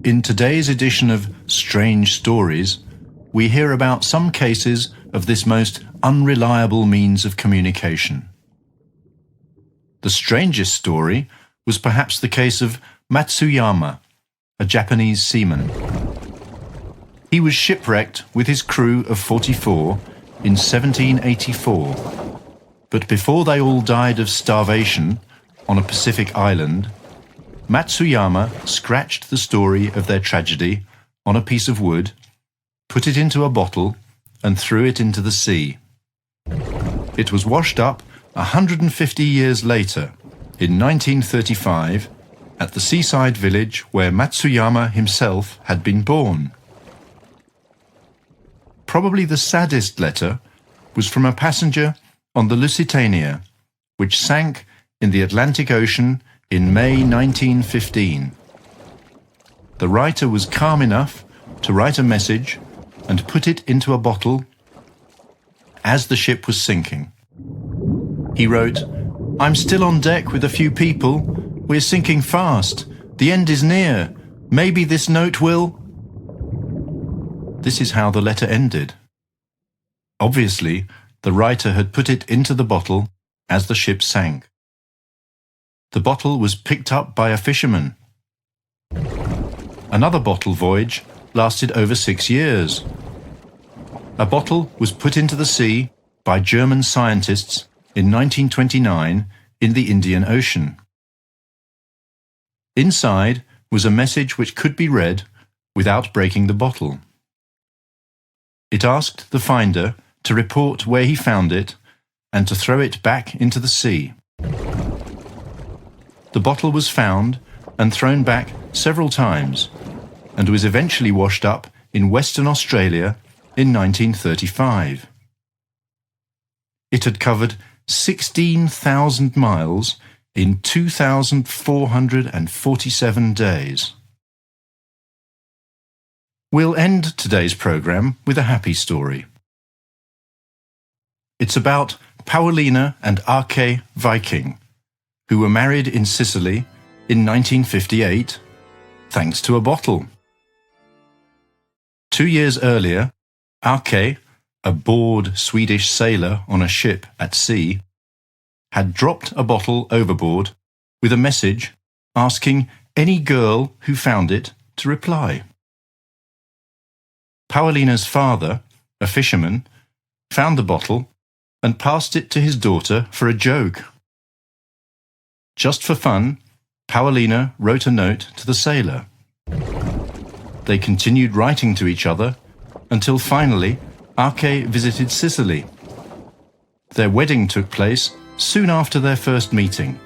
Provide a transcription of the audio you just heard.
In today's edition of Strange Stories, we hear about some cases of this most unreliable means of communication. The strangest story was perhaps the case of Matsuyama, a Japanese seaman. He was shipwrecked with his crew of 44 in 1784, but before they all died of starvation on a Pacific island, Matsuyama scratched the story of their tragedy on a piece of wood, put it into a bottle, and threw it into the sea. It was washed up 150 years later, in 1935, at the seaside village where Matsuyama himself had been born. Probably the saddest letter was from a passenger on the Lusitania, which sank in the Atlantic Ocean in May 1915. The writer was calm enough to write a message and put it into a bottle as the ship was sinking. He wrote, "I'm still on deck with a few people. We're sinking fast. The end is near. Maybe this note will..." This is how the letter ended. Obviously, the writer had put it into the bottle as the ship sank. The bottle was picked up by a fisherman. Another bottle voyage lasted over 6 years. A bottle was put into the sea by German scientists in 1929 in the Indian Ocean. Inside was a message which could be read without breaking the bottle. It asked the finder to report where he found it and to throw it back into the sea. The bottle was found and thrown back several times and was eventually washed up in Western Australia in 1935. It had covered 16,000 miles in 2,447 days. We'll end today's program with a happy story. It's about Paulina and Arke Viking, who were married in Sicily in 1958, thanks to a bottle. 2 years earlier, Arke, a bored Swedish sailor on a ship at sea, had dropped a bottle overboard with a message asking any girl who found it to reply. Paulina's father, a fisherman, found the bottle and passed it to his daughter for a joke. Just for fun, Paulina wrote a note to the sailor. They continued writing to each other until finally Arke visited Sicily. Their wedding took place soon after their first meeting.